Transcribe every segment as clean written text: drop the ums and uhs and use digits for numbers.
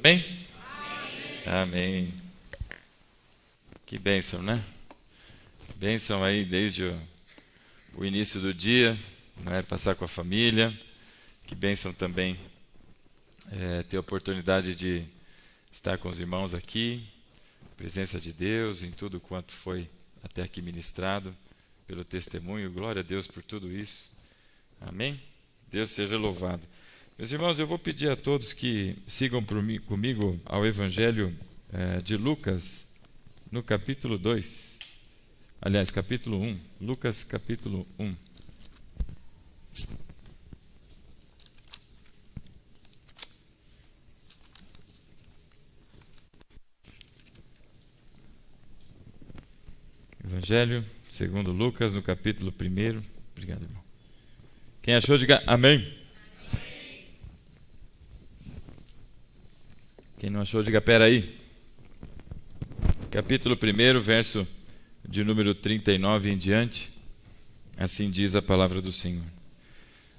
Amém? Amém. Que bênção, né? Bênção aí desde o início do dia, não é? Passar com a família. Que bênção também ter a oportunidade de estar com os irmãos aqui, presença de Deus em tudo quanto foi até aqui ministrado, pelo testemunho. Glória a Deus por tudo isso. Amém? Deus seja louvado. Meus irmãos, eu vou pedir a todos que sigam comigo ao Evangelho de Lucas, no capítulo 2. Aliás, capítulo 1. Lucas, capítulo 1. Evangelho segundo Lucas, no capítulo 1. Obrigado, irmão. Quem achou, diga amém. Quem não achou, diga peraí. Capítulo 1, verso de número 39 em diante. Assim diz a palavra do Senhor.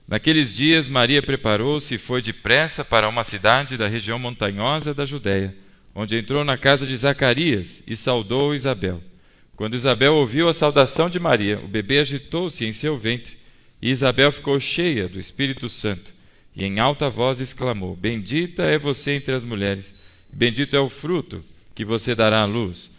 Naqueles dias, Maria preparou-se e foi depressa para uma cidade da região montanhosa da Judéia, onde entrou na casa de Zacarias e saudou Isabel. Quando Isabel ouviu a saudação de Maria, o bebê agitou-se em seu ventre, e Isabel ficou cheia do Espírito Santo, e em alta voz exclamou: Bendita é você entre as mulheres, bendito é o fruto que você dará à luz.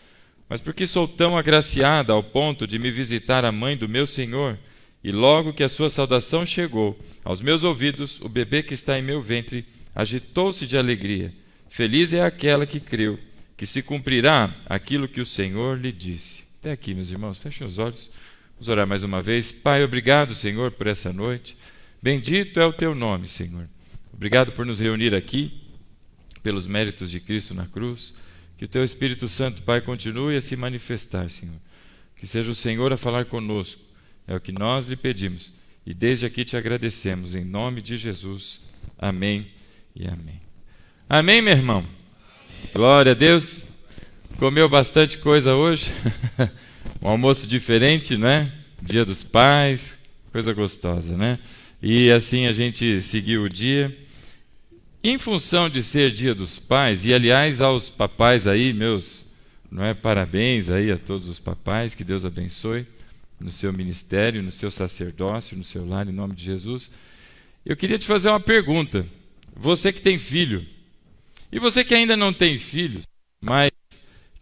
Mas por que sou tão agraciada ao ponto de me visitar a mãe do meu Senhor? E logo que a sua saudação chegou aos meus ouvidos, o bebê que está em meu ventre agitou-se de alegria. Feliz é aquela que creu, que se cumprirá aquilo que o Senhor lhe disse. Até aqui, meus irmãos, fechem os olhos. Vamos orar mais uma vez. Pai, obrigado, Senhor, por essa noite. Bendito é o teu nome, Senhor. Obrigado por nos reunir aqui, pelos méritos de Cristo na cruz. Que o teu Espírito Santo, Pai, continue a se manifestar, Senhor. Que seja o Senhor a falar conosco. É o que nós lhe pedimos. E desde aqui te agradecemos, em nome de Jesus. Amém e amém. Amém, meu irmão? Amém. Glória a Deus. Comeu bastante coisa hoje. Um almoço diferente, né? Dia dos Pais. Coisa gostosa, né? E assim a gente seguiu o dia. Em função de ser Dia dos Pais, e aliás aos papais aí, meus, parabéns aí a todos os papais, que Deus abençoe no seu ministério, no seu sacerdócio, no seu lar, em nome de Jesus. Eu queria te fazer uma pergunta. Você que tem filho, e você que ainda não tem filhos, mas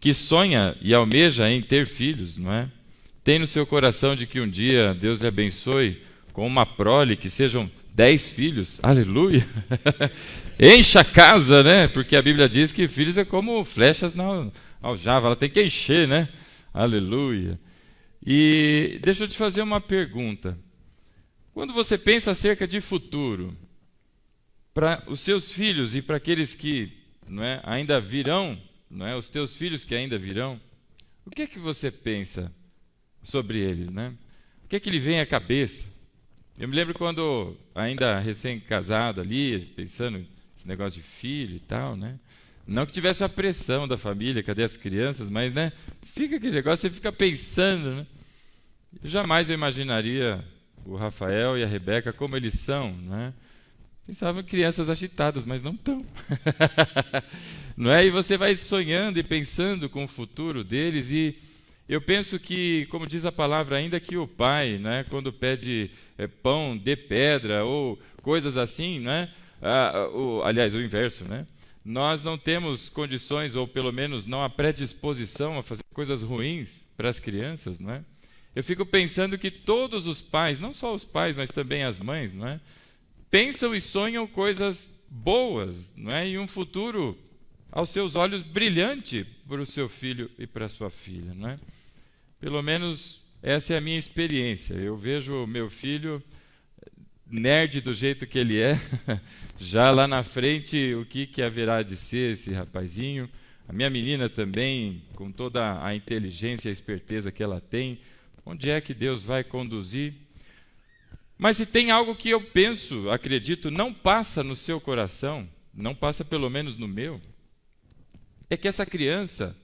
que sonha e almeja em ter filhos, não é? Tem no seu coração de que um dia Deus lhe abençoe com uma prole, que sejam 10 filhos, aleluia. Encha a casa, né? Porque a Bíblia diz que filhos é como flechas na aljava, ela tem que encher, né? Aleluia. E deixa eu te fazer uma pergunta. Quando você pensa acerca de futuro, para os seus filhos e para aqueles que ainda virão, os teus filhos que ainda virão, o que é que você pensa sobre eles, né? O que é que lhe vem à cabeça? Eu me lembro quando, ainda recém-casado ali, pensando nesse negócio de filho e tal, né? Não que tivesse a pressão da família, cadê as crianças, mas, fica aquele negócio, você fica pensando, né? Jamais eu imaginaria o Rafael e a Rebeca como eles são, né? Pensava em crianças agitadas, mas não estão. Não é? E você vai sonhando e pensando com o futuro deles, e eu penso que, como diz a palavra, ainda que o pai, quando pede pão de pedra ou coisas assim, aliás, o inverso, nós não temos condições, ou pelo menos não a predisposição a fazer coisas ruins para as crianças, Eu fico pensando que todos os pais, não só os pais, mas também as mães, pensam e sonham coisas boas, e um futuro aos seus olhos brilhante para o seu filho e para a sua filha, Pelo menos essa é a minha experiência. Eu vejo o meu filho nerd do jeito que ele é, já lá na frente o que haverá de ser esse rapazinho. A minha menina também, com toda a inteligência e a esperteza que ela tem, onde é que Deus vai conduzir? Mas se tem algo que eu penso, acredito, não passa no seu coração, não passa pelo menos no meu, é que essa criança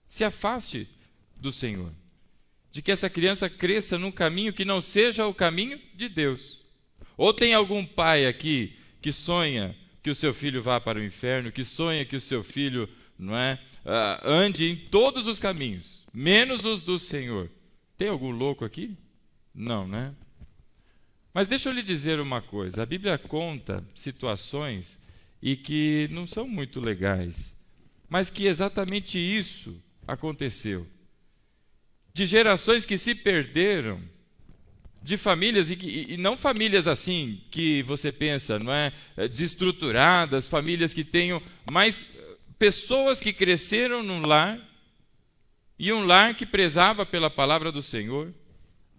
se afaste do Senhor, de que essa criança cresça num caminho que não seja o caminho de Deus. Ou tem algum pai aqui que sonha que o seu filho vá para o inferno, que sonha que o seu filho, não é, ande em todos os caminhos, menos os do Senhor. Tem algum louco aqui? Não, né? Mas deixa eu lhe dizer uma coisa, a Bíblia conta situações e que não são muito legais, mas que exatamente isso aconteceu. De gerações que se perderam, de famílias, e não famílias assim, que você pensa, não é, desestruturadas, famílias que tenham, mas pessoas que cresceram num lar, e um lar que prezava pela palavra do Senhor,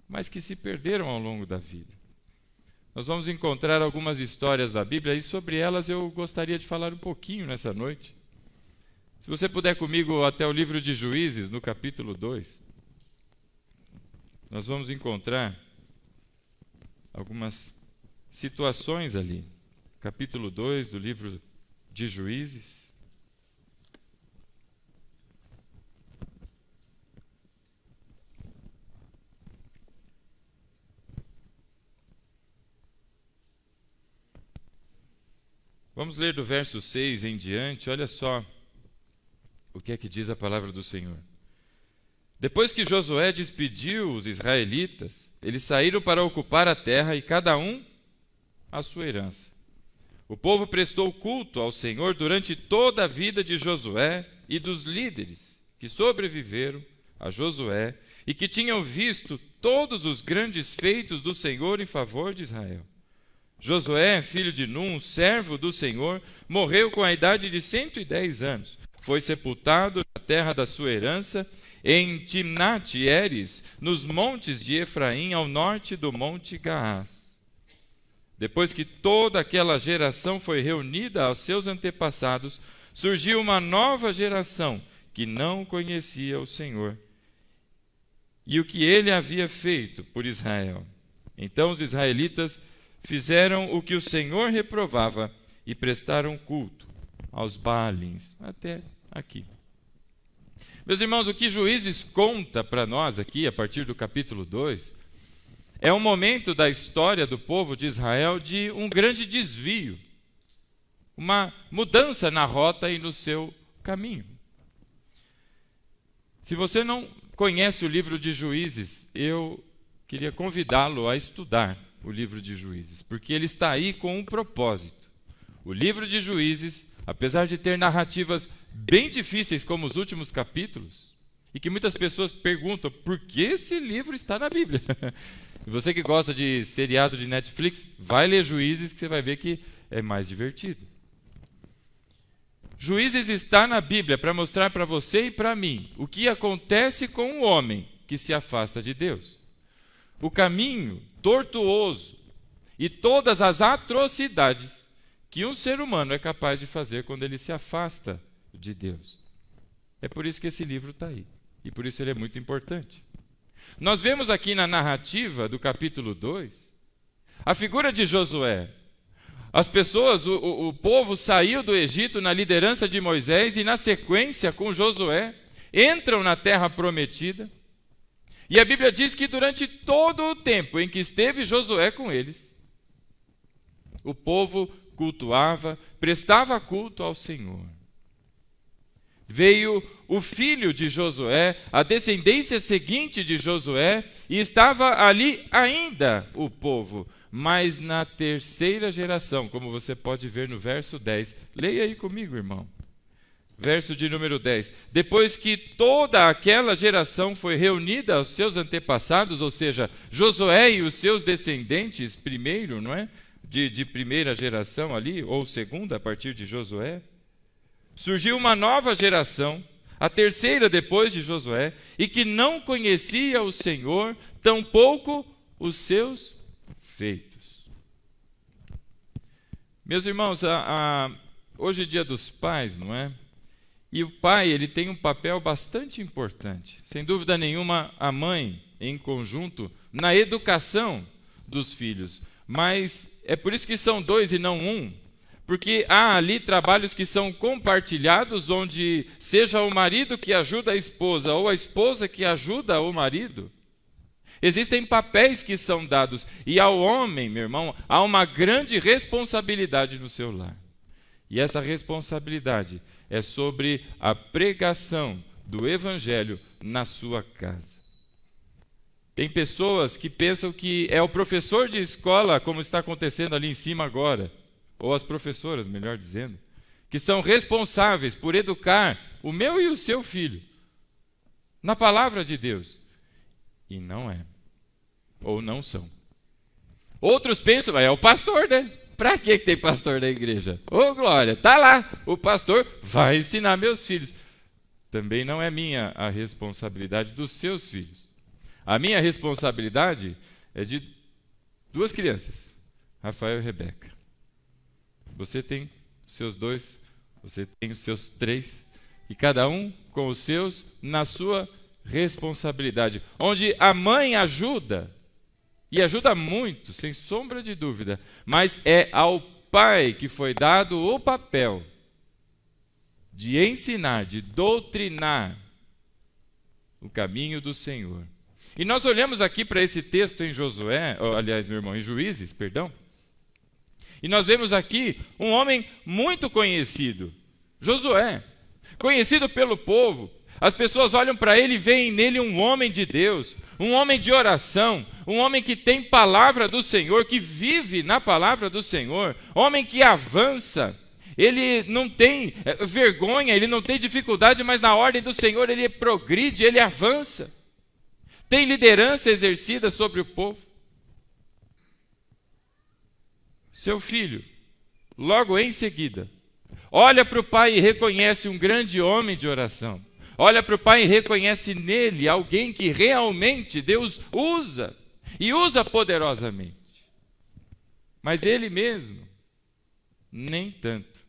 mas que se perderam ao longo da vida. Nós vamos encontrar algumas histórias da Bíblia e sobre elas eu gostaria de falar um pouquinho nessa noite. Se você puder comigo até o livro de Juízes, no capítulo 2, nós vamos encontrar algumas situações ali. Capítulo 2 do livro de Juízes. Vamos ler do verso 6 em diante, olha só o que é que diz a palavra do Senhor. Depois que Josué despediu os israelitas, eles saíram para ocupar a terra e cada um a sua herança. O povo prestou culto ao Senhor durante toda a vida de Josué e dos líderes que sobreviveram a Josué e que tinham visto todos os grandes feitos do Senhor em favor de Israel. Josué, filho de Num, servo do Senhor, morreu com a idade de 110 anos. Foi sepultado na terra da sua herança, em Timnat-Heres, nos montes de Efraim, ao norte do monte Gaás. Depois que toda aquela geração foi reunida aos seus antepassados, surgiu uma nova geração que não conhecia o Senhor e o que ele havia feito por Israel. Então os israelitas fizeram o que o Senhor reprovava e prestaram culto aos Baalins. Até aqui. Meus irmãos, o que Juízes conta para nós aqui, a partir do capítulo 2, é um momento da história do povo de Israel de um grande desvio, uma mudança na rota e no seu caminho. Se você não conhece o livro de Juízes, eu queria convidá-lo a estudar o livro de Juízes, porque ele está aí com um propósito. O livro de Juízes, apesar de ter narrativas bem difíceis como os últimos capítulos, e que muitas pessoas perguntam por que esse livro está na Bíblia. E você que gosta de seriado de Netflix, vai ler Juízes que você vai ver que é mais divertido. Juízes está na Bíblia para mostrar para você e para mim o que acontece com o homem que se afasta de Deus. O caminho tortuoso e todas as atrocidades que um ser humano é capaz de fazer quando ele se afasta de Deus. É por isso que esse livro está aí. E por isso ele é muito importante. Nós vemos aqui na narrativa do capítulo 2, a figura de Josué. As pessoas, o povo saiu do Egito na liderança de Moisés e na sequência com Josué, entram na terra prometida. E a Bíblia diz que durante todo o tempo em que esteve Josué com eles, o povo cultuava, prestava culto ao Senhor. Veio o filho de Josué, a descendência seguinte de Josué, e estava ali ainda o povo, mas na terceira geração, como você pode ver no verso 10. Leia aí comigo, irmão. Verso de número 10. Depois que toda aquela geração foi reunida aos seus antepassados, ou seja, Josué e os seus descendentes, primeiro, não é? De primeira geração ali, ou segunda, a partir de Josué, surgiu uma nova geração, a terceira depois de Josué, e que não conhecia o Senhor, tampouco os seus feitos. Meus irmãos, hoje é dia dos pais, não é? E o pai, ele tem um papel bastante importante. Sem dúvida nenhuma, a mãe, em conjunto, na educação dos filhos. Mas é por isso que são dois e não um. Porque há ali trabalhos que são compartilhados, onde seja o marido que ajuda a esposa ou a esposa que ajuda o marido. Existem papéis que são dados. E ao homem, meu irmão, há uma grande responsabilidade no seu lar. E essa responsabilidade é sobre a pregação do Evangelho na sua casa. Tem pessoas que pensam que é o professor de escola, como está acontecendo ali em cima agora, ou as professoras, melhor dizendo, que são responsáveis por educar o meu e o seu filho na palavra de Deus. E não é. Ou não são. Outros pensam, é o pastor, né? Para que tem pastor na igreja? Ô, glória, está lá, o pastor vai ensinar meus filhos. Também não é minha a responsabilidade dos seus filhos. A minha responsabilidade é de 2 crianças, Rafael e Rebeca. Você tem os seus 2, você tem os seus 3, e cada um com os seus na sua responsabilidade. Onde a mãe ajuda, e ajuda muito, sem sombra de dúvida, mas é ao pai que foi dado o papel de ensinar, de doutrinar o caminho do Senhor. E nós olhamos aqui para esse texto em Josué, aliás, meu irmão, em Juízes, perdão, e nós vemos aqui um homem muito conhecido, Josué, conhecido pelo povo. As pessoas olham para ele e veem nele um homem de Deus, um homem de oração, um homem que tem palavra do Senhor, que vive na palavra do Senhor, homem que avança. Ele não tem vergonha, ele não tem dificuldade, mas na ordem do Senhor ele progride, ele avança. Tem liderança exercida sobre o povo. Seu filho, logo em seguida, olha para o pai e reconhece um grande homem de oração. Olha para o pai e reconhece nele alguém que realmente Deus usa, e usa poderosamente. Mas ele mesmo, nem tanto.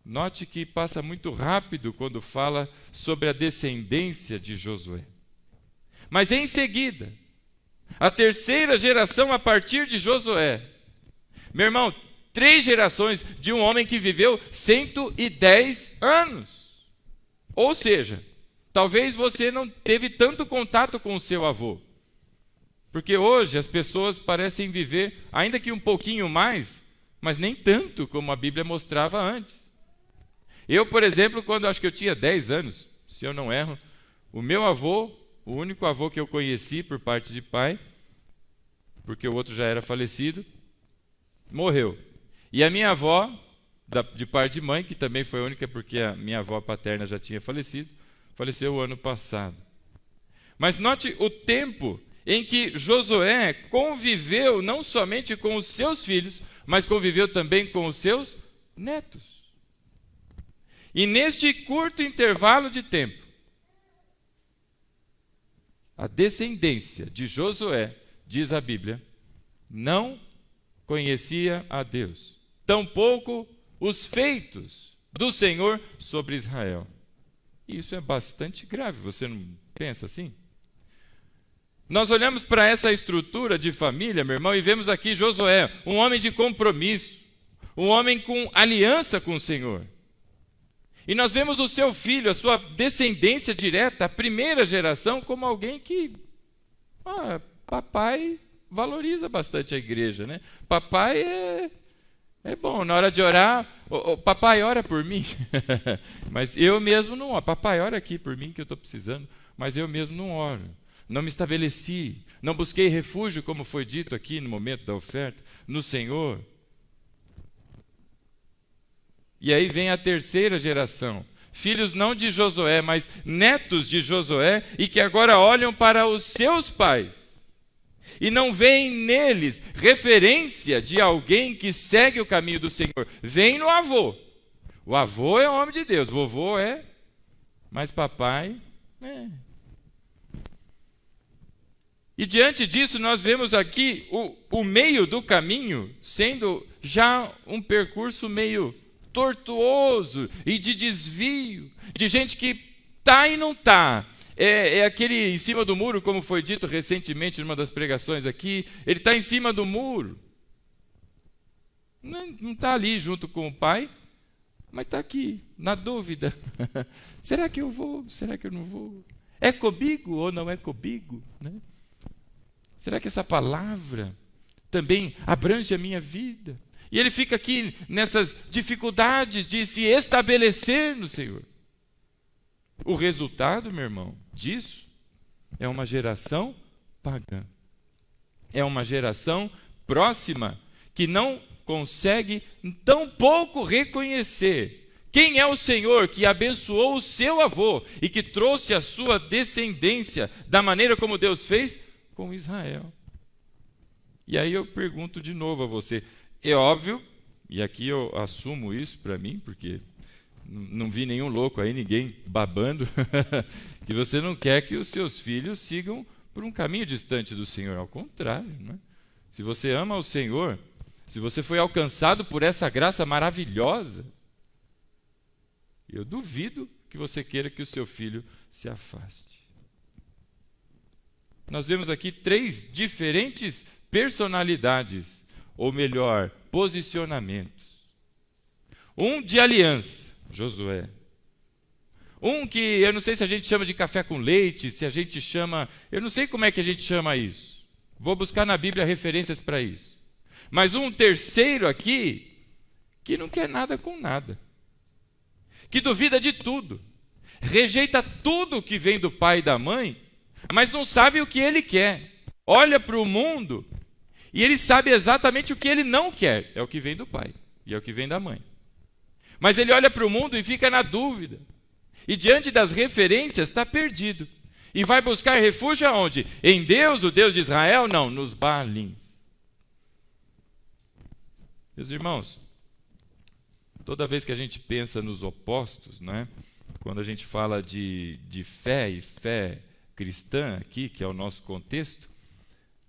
Note que passa muito rápido quando fala sobre a descendência de Josué. Mas em seguida, a terceira geração a partir de Josué. Meu irmão, 3 gerações de um homem que viveu 110 anos. Ou seja, talvez você não teve tanto contato com o seu avô. Porque hoje as pessoas parecem viver, ainda que um pouquinho mais, mas nem tanto como a Bíblia mostrava antes. Eu, por exemplo, quando acho que eu tinha 10 anos, se eu não erro, o meu avô, o único avô que eu conheci por parte de pai, porque o outro já era falecido, morreu. E a minha avó, de parte de mãe, que também foi a única porque a minha avó paterna já tinha falecido, faleceu o ano passado. Mas note o tempo em que Josué conviveu não somente com os seus filhos, mas conviveu também com os seus netos. E neste curto intervalo de tempo, a descendência de Josué, diz a Bíblia, não conhecia a Deus, tampouco os feitos do Senhor sobre Israel. E isso é bastante grave, você não pensa assim? Nós olhamos para essa estrutura de família, meu irmão, e vemos aqui Josué, um homem de compromisso, um homem com aliança com o Senhor. E nós vemos o seu filho, a sua descendência direta, a primeira geração, como alguém que, papai valoriza bastante a igreja, né? Papai é bom, na hora de orar, papai ora por mim, mas eu mesmo não oro. Papai ora aqui por mim que eu estou precisando, mas eu mesmo não oro. Não me estabeleci, não busquei refúgio, como foi dito aqui no momento da oferta, no Senhor. E aí vem a terceira geração, filhos não de Josué, mas netos de Josué, e que agora olham para os seus pais, e não veem neles referência de alguém que segue o caminho do Senhor. Vem no avô. O avô é homem de Deus, vovô é, mas papai é. E diante disso nós vemos aqui o meio do caminho sendo já um percurso meio tortuoso e de desvio, de gente que está e não está. É aquele em cima do muro, como foi dito recentemente numa das pregações aqui, ele está em cima do muro. Não está ali junto com o pai, mas está aqui, na dúvida. Será que eu vou? Será que eu não vou? É comigo ou não é comigo? Né? Será que essa palavra também abrange a minha vida? E ele fica aqui nessas dificuldades de se estabelecer no Senhor. O resultado, meu irmão, disso é uma geração pagã. É uma geração próxima que não consegue tão pouco reconhecer quem é o Senhor que abençoou o seu avô e que trouxe a sua descendência da maneira como Deus fez com Israel. E aí eu pergunto de novo a você, é óbvio, e aqui eu assumo isso para mim, porque não vi nenhum louco aí, ninguém babando, que você não quer que os seus filhos sigam por um caminho distante do Senhor, ao contrário, né? Se você ama o Senhor, se você foi alcançado por essa graça maravilhosa, eu duvido que você queira que o seu filho se afaste. Nós vemos aqui 3 diferentes personalidades, ou melhor, posicionamentos. Um de aliança, Josué. Um que eu não sei se a gente chama de café com leite, se a gente chama, eu não sei como é que a gente chama isso. Vou buscar na Bíblia referências para isso. Mas um terceiro aqui, que não quer nada com nada. Que duvida de tudo. Rejeita tudo que vem do pai e da mãe, mas não sabe o que ele quer. Olha para o mundo e ele sabe exatamente o que ele não quer. É o que vem do pai e é o que vem da mãe. Mas ele olha para o mundo e fica na dúvida. E diante das referências está perdido. E vai buscar refúgio aonde? Em Deus, o Deus de Israel? Não, nos Baalins. Meus irmãos, toda vez que a gente pensa nos opostos, né? Quando a gente fala de fé e fé cristã aqui, que é o nosso contexto,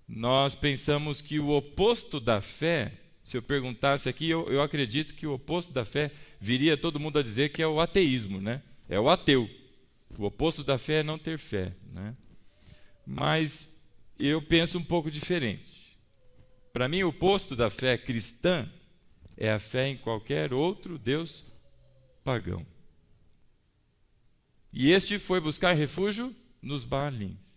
nós pensamos que o oposto da fé, se eu perguntasse aqui, eu acredito que o oposto da fé viria todo mundo a dizer que é o ateísmo, né? É o ateu. O oposto da fé é não ter fé, né? Mas eu penso um pouco diferente. Para mim, o oposto da fé cristã é a fé em qualquer outro Deus pagão. E este foi buscar refúgio nos Baalins.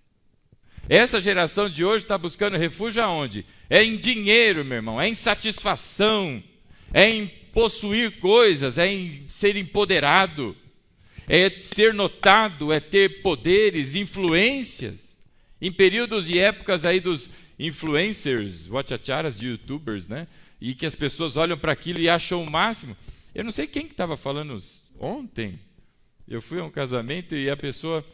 Essa geração de hoje está buscando refúgio aonde? É em dinheiro, meu irmão, é em satisfação, é em possuir coisas, é em ser empoderado, é ser notado, é ter poderes, influências. Em períodos e épocas aí dos influencers, wachacharas de youtubers, né? E que as pessoas olham para aquilo e acham o máximo. Eu não sei quem que estava falando ontem. Eu fui a um casamento e a pessoa...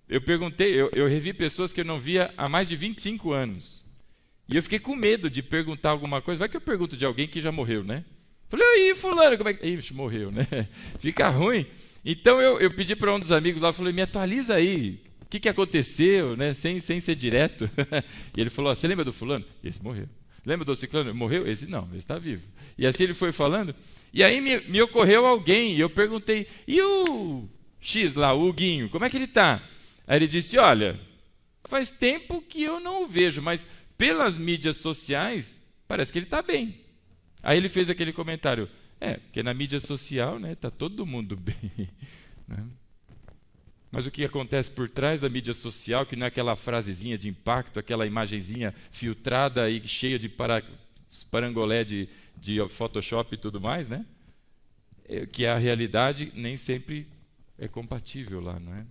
Eu perguntei, eu revi pessoas que eu não via há mais de 25 anos. E eu fiquei com medo de perguntar alguma coisa. Vai que eu pergunto de alguém que já morreu, né? Falei, e fulano, como é que... Ixi, morreu, né? Fica ruim. Então eu pedi para um dos amigos lá, falei, me atualiza aí. O que aconteceu, né? Sem ser direto. E ele falou, você lembra do fulano? Esse morreu. Lembra do ciclano? Morreu? Esse não, ele está vivo. E assim ele foi falando. E aí me ocorreu alguém, e eu perguntei, e o X lá, o Huguinho, como é que ele está? Aí ele disse, olha, faz tempo que eu não o vejo, mas pelas mídias sociais, parece que ele está bem. Aí ele fez aquele comentário, porque na mídia social, né, está todo mundo bem. Né? Mas o que acontece por trás da mídia social, que não é aquela frasezinha de impacto, aquela imagenzinha filtrada e cheia de parangolé de Photoshop e tudo mais, né? Que a realidade nem sempre é compatível lá, não é?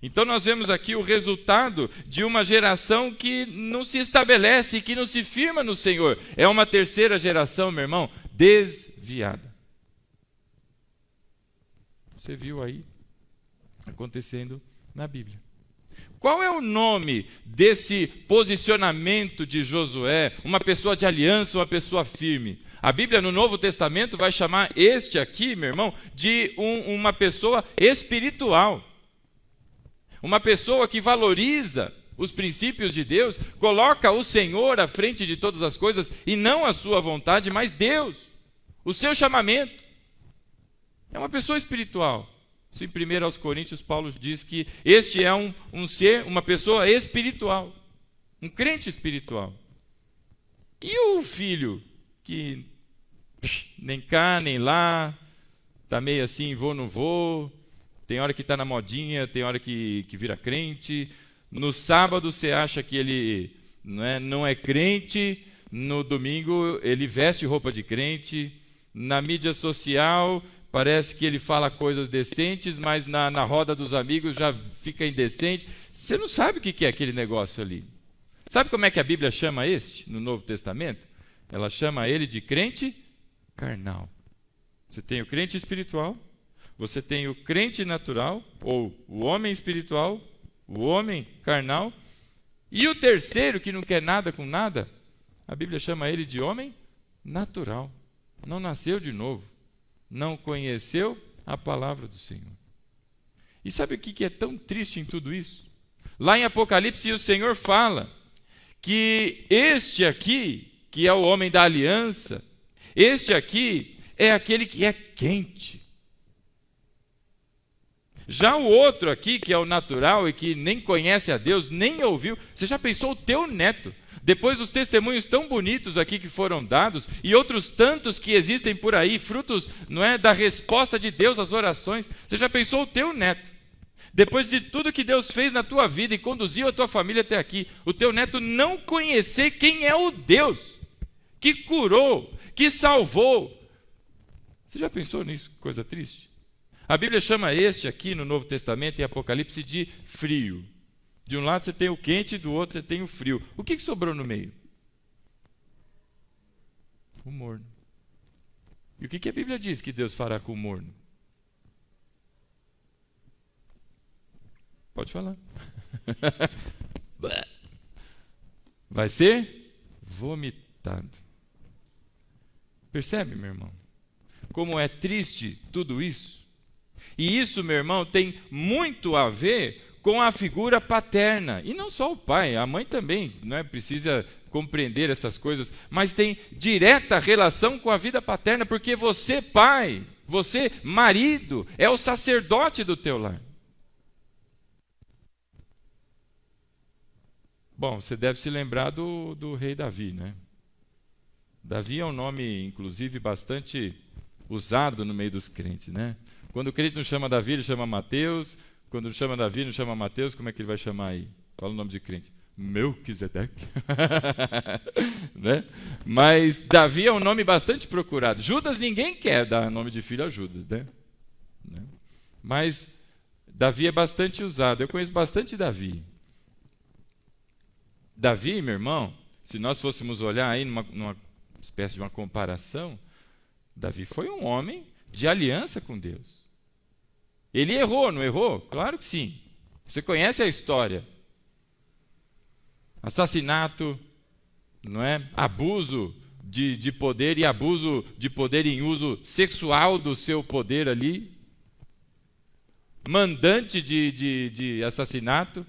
Então nós vemos aqui o resultado de uma geração que não se estabelece, que não se firma no Senhor. É uma terceira geração, meu irmão, desviada. Você viu aí acontecendo na Bíblia. Qual é o nome desse posicionamento de Josué? Uma pessoa de aliança, uma pessoa firme. A Bíblia no Novo Testamento vai chamar este aqui, meu irmão, de uma pessoa espiritual. Uma pessoa que valoriza os princípios de Deus, coloca o Senhor à frente de todas as coisas e não a sua vontade, mas Deus, o seu chamamento. É uma pessoa espiritual. Isso em 1 Coríntios, Paulo diz que este é um ser, uma pessoa espiritual, um crente espiritual. E o filho que nem cá, nem lá, está meio assim, vou, não vou, tem hora que está na modinha, tem hora que vira crente, no sábado você acha que ele não é crente, no domingo ele veste roupa de crente, na mídia social parece que ele fala coisas decentes, mas na roda dos amigos já fica indecente. Você não sabe o que é aquele negócio ali. Sabe como é que a Bíblia chama este no Novo Testamento? Ela chama ele de crente carnal. Você tem o crente espiritual, você tem o crente natural, ou o homem espiritual, o homem carnal, e o terceiro, que não quer nada com nada, a Bíblia chama ele de homem natural. Não nasceu de novo, não conheceu a palavra do Senhor. E sabe o que é tão triste em tudo isso? Lá em Apocalipse o Senhor fala que este aqui, que é o homem da aliança, este aqui é aquele que é quente. Já o outro aqui, que é o natural e que nem conhece a Deus, nem ouviu, você já pensou o teu neto? Depois dos testemunhos tão bonitos aqui que foram dados e outros tantos que existem por aí, frutos, não é, da resposta de Deus às orações, você já pensou o teu neto? Depois de tudo que Deus fez na tua vida e conduziu a tua família até aqui, o teu neto não conhecer quem é o Deus que curou, que salvou. Você já pensou nisso? Coisa triste. A Bíblia chama este aqui no Novo Testamento, em Apocalipse, de frio. De um lado você tem o quente e do outro você tem o frio. O que sobrou no meio? O morno. E o que a Bíblia diz que Deus fará com o morno? Pode falar. Vai ser vomitado. Percebe, meu irmão? Como é triste tudo isso? E isso, meu irmão, tem muito a ver com a figura paterna. E não só o pai, a mãe também, não é? Precisa compreender essas coisas, mas tem direta relação com a vida paterna, porque você, pai, você, marido, é o sacerdote do teu lar. Bom, você deve se lembrar do rei Davi, né? Davi é um nome, inclusive, bastante usado no meio dos crentes, né? Quando o crente não chama Davi, ele chama Mateus. Quando não chama Davi, não chama Mateus, como é que ele vai chamar aí? Fala o nome de crente. Melquisedeque. Né? Mas Davi é um nome bastante procurado. Judas, ninguém quer dar nome de filho a Judas, né? Mas Davi é bastante usado. Eu conheço bastante Davi. Davi, meu irmão, se nós fôssemos olhar aí numa espécie de uma comparação, Davi foi um homem de aliança com Deus. Ele errou, não errou? Claro que sim. Você conhece a história. Assassinato, não é? Abuso de poder e abuso de poder em uso sexual do seu poder ali. Mandante de assassinato.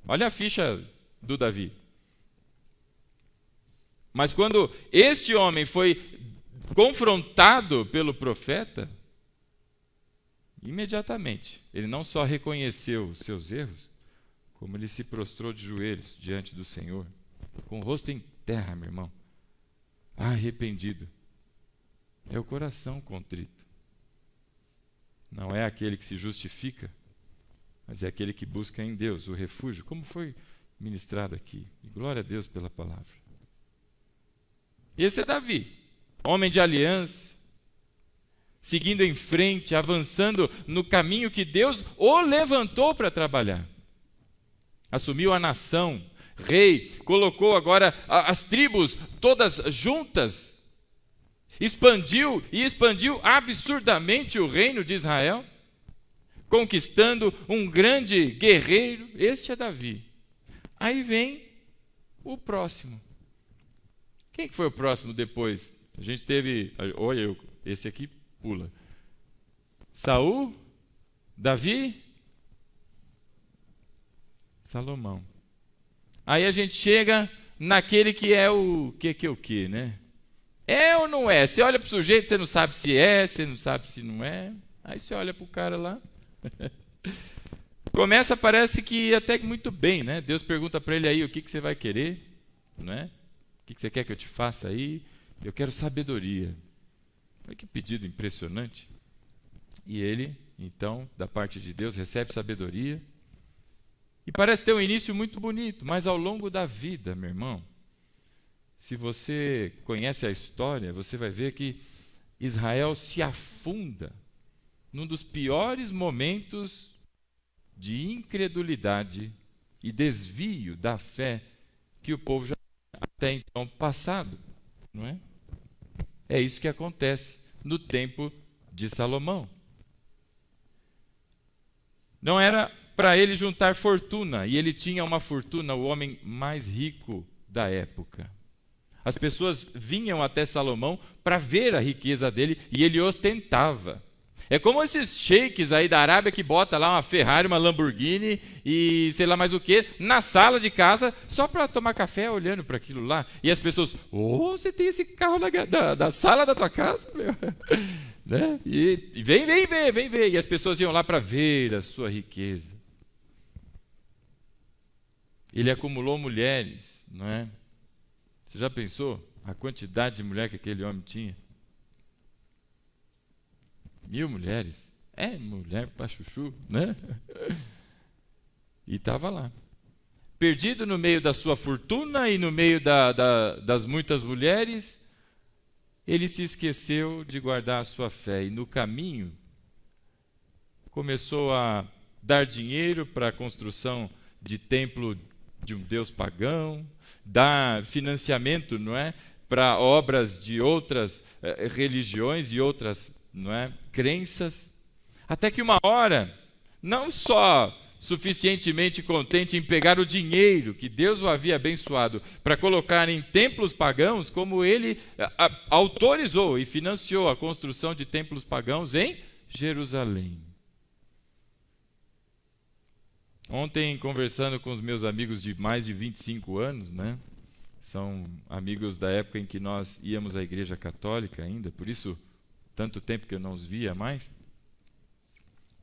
Olha a ficha do Davi. Mas quando este homem foi confrontado pelo profeta, imediatamente, ele não só reconheceu os seus erros, como ele se prostrou de joelhos diante do Senhor, com o rosto em terra, meu irmão, arrependido. É o coração contrito. Não é aquele que se justifica, mas é aquele que busca em Deus o refúgio, como foi ministrado aqui. E glória a Deus pela palavra. Esse é Davi, homem de aliança, seguindo em frente, avançando no caminho que Deus o levantou para trabalhar. Assumiu a nação, rei, colocou agora as tribos todas juntas, expandiu absurdamente o reino de Israel, conquistando um grande guerreiro. Este é Davi. Aí vem o próximo. Quem que foi o próximo depois? A gente teve, olha, esse aqui pula. Saul, Davi, Salomão. Aí a gente chega naquele que é o que, né? É ou não é? Você olha para o sujeito, você não sabe se é, você não sabe se não é. Aí você olha para o cara lá. Começa, parece que até muito bem, né? Deus pergunta para ele aí o que você vai querer, não é? O que você quer que eu te faça aí? Eu quero sabedoria. Olha que pedido impressionante. E ele, então, da parte de Deus, recebe sabedoria. E parece ter um início muito bonito, mas ao longo da vida, meu irmão, se você conhece a história, você vai ver que Israel se afunda num dos piores momentos de incredulidade e desvio da fé que o povo já tinha até então passado, não é? É isso que acontece no tempo de Salomão. Não era para ele juntar fortuna, e ele tinha uma fortuna, o homem mais rico da época. As pessoas vinham até Salomão para ver a riqueza dele, e ele ostentava. É como esses sheiks aí da Arábia que bota lá uma Ferrari, uma Lamborghini e sei lá mais o que, na sala de casa, só para tomar café olhando para aquilo lá. E as pessoas, você tem esse carro da sala da tua casa, meu? Né? E vem ver. E as pessoas iam lá para ver a sua riqueza. Ele acumulou mulheres, não é? Você já pensou a quantidade de mulher que aquele homem tinha? 1000 mulheres. Mulher pra chuchu, né? E estava lá. Perdido no meio da sua fortuna e no meio das muitas mulheres, ele se esqueceu de guardar a sua fé. E no caminho, começou a dar dinheiro para a construção de templo de um deus pagão, dar financiamento, não é, para obras de outras religiões e outras, não é, crenças, até que uma hora, não só suficientemente contente em pegar o dinheiro que Deus o havia abençoado para colocar em templos pagãos, como ele autorizou e financiou a construção de templos pagãos em Jerusalém. Ontem, conversando com os meus amigos de mais de 25 anos, né? São amigos da época em que nós íamos à igreja católica ainda, por isso, tanto tempo que eu não os via mais.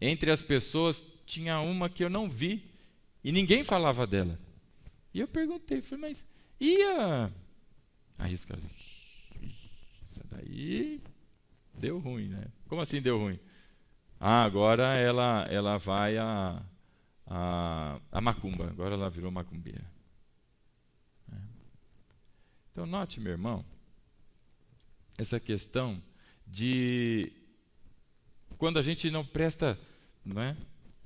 Entre as pessoas, tinha uma que eu não vi, e ninguém falava dela. E eu perguntei, falei, mas e a... Aí os caras, isso daí deu ruim, né? Como assim deu ruim? Agora ela vai a macumba, agora ela virou macumbeira. Então note, meu irmão, essa questão de quando a gente não presta, não é,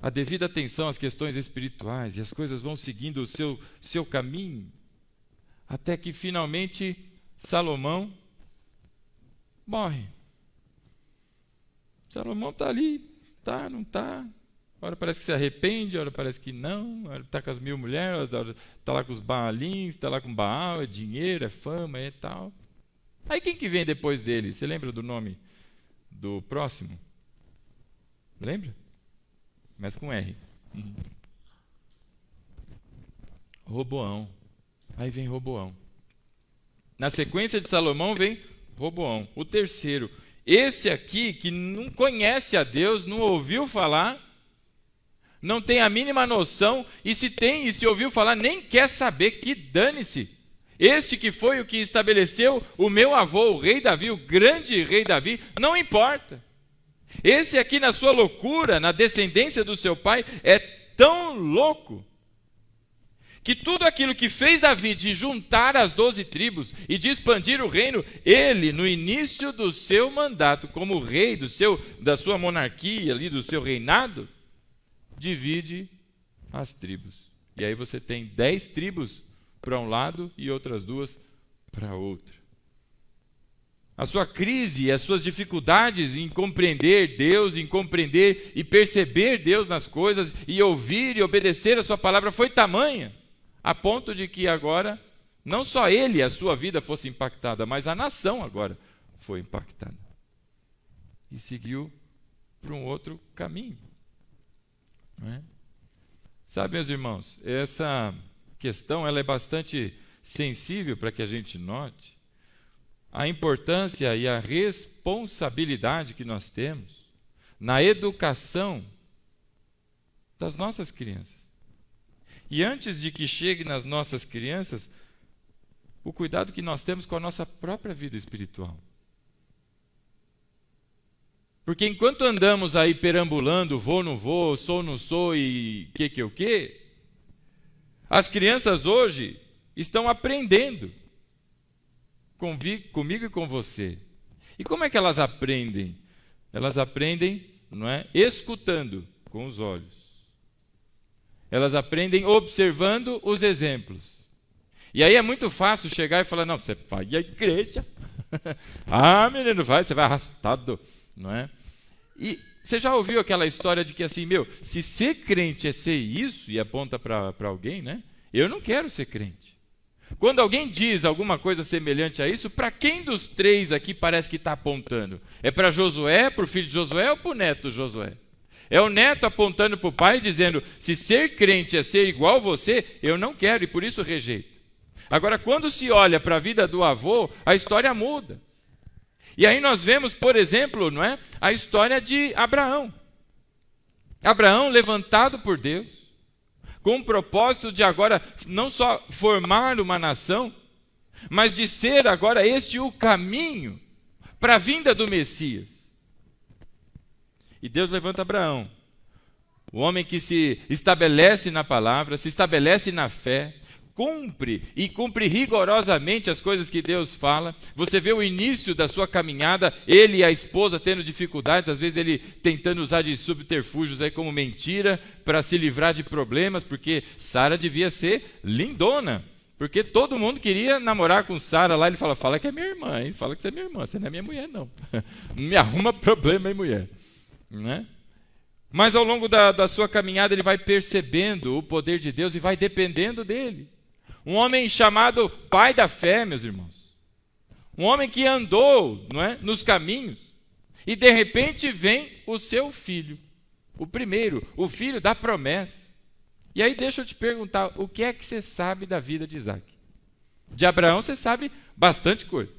a devida atenção às questões espirituais e as coisas vão seguindo o seu caminho, até que finalmente Salomão morre. Salomão está ali, tá, não está. Ora parece que se arrepende, ora parece que não, ora está com as 1000 mulheres, ora está lá com os Baalins, está lá com Baal, é dinheiro, é fama, é tal. Aí quem que vem depois dele? Você lembra do nome do próximo? Lembra? Começa com R. Roboão. Aí vem Roboão. Na sequência de Salomão vem Roboão, o terceiro. Esse aqui que não conhece a Deus, não ouviu falar, não tem a mínima noção, e se tem e se ouviu falar, nem quer saber, que dane-se. Este que foi o que estabeleceu o meu avô, o rei Davi, o grande rei Davi, não importa. Esse aqui na sua loucura, na descendência do seu pai, é tão louco, que tudo aquilo que fez Davi de juntar as 12 tribos e de expandir o reino, ele, no início do seu mandato, como rei da sua monarquia, ali, do seu reinado, divide as tribos. E aí você tem 10 tribos para um lado e outras 2 para outro. A sua crise e as suas dificuldades em compreender Deus, em compreender e perceber Deus nas coisas, e ouvir e obedecer a sua palavra foi tamanha, a ponto de que agora, não só ele, a sua vida fosse impactada, mas a nação agora foi impactada. E seguiu para um outro caminho. Não é? Sabe, meus irmãos, essa questão ela é bastante sensível para que a gente note a importância e a responsabilidade que nós temos na educação das nossas crianças. E antes de que chegue nas nossas crianças, o cuidado que nós temos com a nossa própria vida espiritual. Porque enquanto andamos aí perambulando, vou, não vou, sou, não sou e o quê, as crianças hoje estão aprendendo comigo e com você. E como é que elas aprendem? Elas aprendem, não é? Escutando com os olhos. Elas aprendem observando os exemplos. E aí é muito fácil chegar e falar, não, você vai à igreja. Ah, menino, você vai arrastado, não é? E você já ouviu aquela história de que assim, se ser crente é ser isso, e aponta para alguém, né? Eu não quero ser crente. Quando alguém diz alguma coisa semelhante a isso, para quem dos três aqui parece que está apontando? É para Josué, para o filho de Josué ou para o neto de Josué? É o neto apontando para o pai dizendo, se ser crente é ser igual a você, eu não quero e por isso rejeito. Agora, quando se olha para a vida do avô, a história muda. E aí nós vemos, por exemplo, não é, a história de Abraão. Abraão levantado por Deus, com o propósito de agora não só formar uma nação, mas de ser agora este o caminho para a vinda do Messias. E Deus levanta Abraão, o homem que se estabelece na palavra, se estabelece na fé, cumpre rigorosamente as coisas que Deus fala. Você vê o início da sua caminhada, ele e a esposa tendo dificuldades, às vezes ele tentando usar de subterfúgios aí como mentira para se livrar de problemas, porque Sara devia ser lindona, porque todo mundo queria namorar com Sara lá. Ele fala que é minha irmã, hein? Fala que você é minha irmã, você não é minha mulher não. Não me arruma problema, hein, mulher? Né? Mas ao longo da sua caminhada ele vai percebendo o poder de Deus e vai dependendo dele. Um homem chamado pai da fé, meus irmãos. Um homem que andou, não é, nos caminhos. E de repente vem o seu filho. O primeiro, o filho da promessa. E aí deixa eu te perguntar, o que é que você sabe da vida de Isaac? De Abraão você sabe bastante coisa.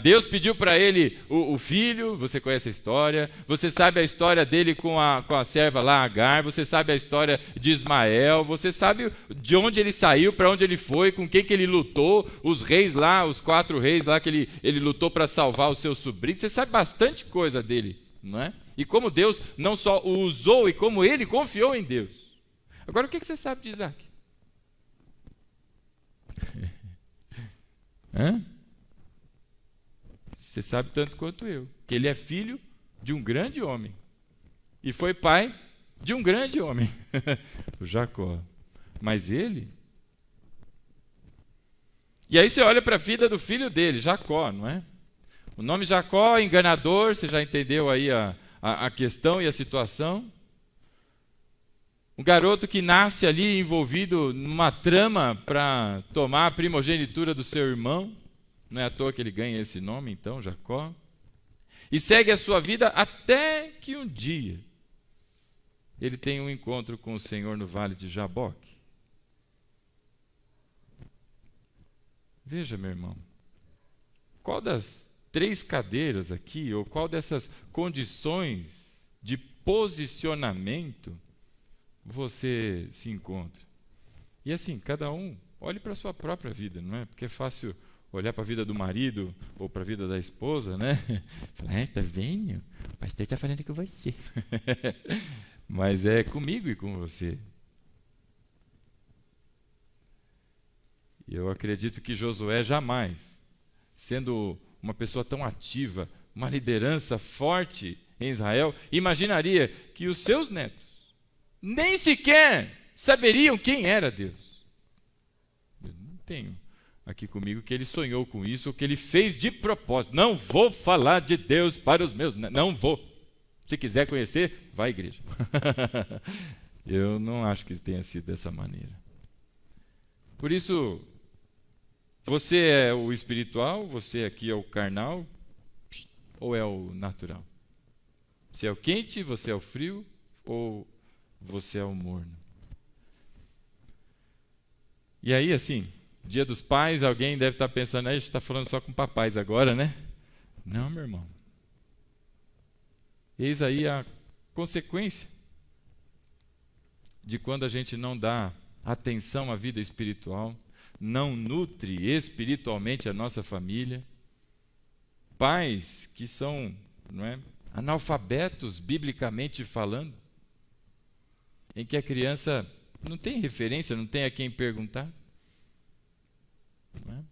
Deus pediu para ele o filho, você conhece a história, você sabe a história dele com a serva lá, Agar, você sabe a história de Ismael, você sabe de onde ele saiu, para onde ele foi, com quem que ele lutou, os reis lá, os 4 reis lá que ele lutou para salvar o seu sobrinho, você sabe bastante coisa dele, não é? E como Deus não só o usou, e como ele confiou em Deus. Agora, o que você sabe de Isaac? Hã? Você sabe tanto quanto eu, que ele é filho de um grande homem e foi pai de um grande homem, o Jacó. Mas ele... E aí você olha para a vida do filho dele, Jacó, não é? O nome Jacó é enganador, você já entendeu aí a questão e a situação. Um garoto que nasce ali envolvido numa trama para tomar a primogenitura do seu irmão. Não é à toa que ele ganha esse nome, então, Jacó. E segue a sua vida até que um dia ele tem um encontro com o Senhor no vale de Jaboque. Veja, meu irmão, qual das 3 cadeiras aqui, ou qual dessas condições de posicionamento você se encontra? E assim, cada um olhe para a sua própria vida, não é? Porque é fácil olhar para a vida do marido ou para a vida da esposa, né? Falar, tá vendo? O pastor está falando com você. Mas é comigo e com você. Eu acredito que Josué jamais, sendo uma pessoa tão ativa, uma liderança forte em Israel, imaginaria que os seus netos nem sequer saberiam quem era Deus. Eu não tenho aqui comigo que ele sonhou com isso, ou que ele fez de propósito. Não vou falar de Deus para os meus netos. Não vou. Se quiser conhecer, vá à igreja. Eu não acho que tenha sido dessa maneira. Por isso, você é o espiritual, você aqui é o carnal, ou é o natural? Você é o quente, você é o frio, ou você é o morno? E aí, assim, Dia dos Pais, alguém deve estar pensando, a gente está falando só com papais agora, né? Não, meu irmão. Eis aí a consequência de quando a gente não dá atenção à vida espiritual, não nutre espiritualmente a nossa família. Pais que são, não é, analfabetos, biblicamente falando, em que a criança não tem referência, não tem a quem perguntar. Não é?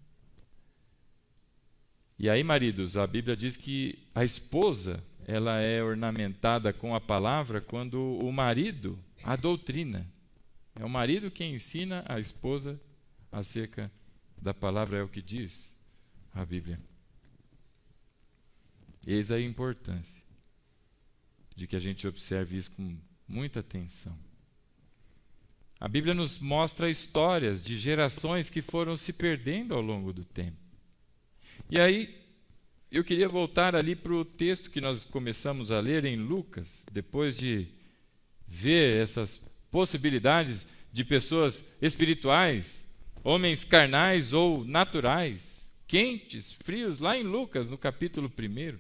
E aí, maridos, a Bíblia diz que a esposa, ela é ornamentada com a palavra quando o marido a doutrina. É o marido quem ensina a esposa acerca da palavra, é o que diz a Bíblia. Eis a importância de que a gente observe isso com muita atenção. A Bíblia nos mostra histórias de gerações que foram se perdendo ao longo do tempo. E aí, eu queria voltar ali para o texto que nós começamos a ler em Lucas, depois de ver essas possibilidades de pessoas espirituais, homens carnais ou naturais, quentes, frios, lá em Lucas, no capítulo 1.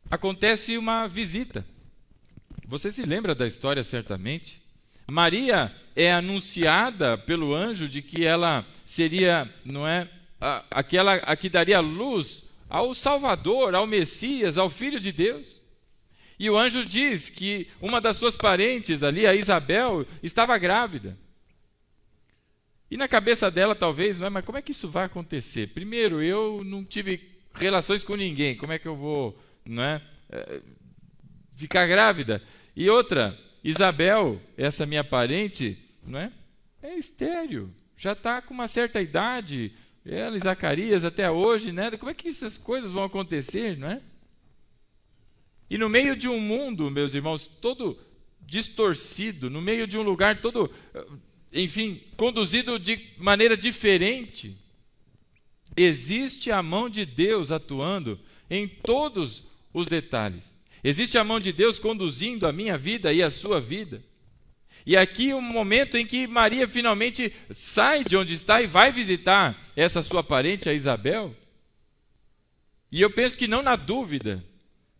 Acontece uma visita. Você se lembra da história certamente? Maria é anunciada pelo anjo de que ela seria, não é, aquela a que daria luz ao Salvador, ao Messias, ao Filho de Deus. E o anjo diz que uma das suas parentes ali, a Isabel, estava grávida. E na cabeça dela talvez, não é, mas como é que isso vai acontecer? Primeiro, eu não tive relações com ninguém, como é que eu vou, não é, ficar grávida? E outra, Isabel, essa minha parente, não é estéril, já está com uma certa idade, ela e Zacarias até hoje, né? Como é que essas coisas vão acontecer, não é? E no meio de um mundo, meus irmãos, todo distorcido, no meio de um lugar todo, enfim, conduzido de maneira diferente, existe a mão de Deus atuando em todos os detalhes. Existe a mão de Deus conduzindo a minha vida e a sua vida. E aqui um momento em que Maria finalmente sai de onde está e vai visitar essa sua parente, a Isabel. E eu penso que não na dúvida,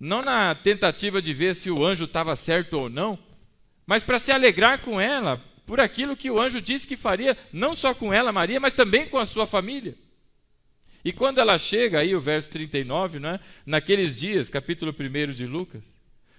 não na tentativa de ver se o anjo estava certo ou não, mas para se alegrar com ela, por aquilo que o anjo disse que faria, não só com ela, Maria, mas também com a sua família. E quando ela chega, aí o verso 39, não é? Naqueles dias, capítulo 1 de Lucas,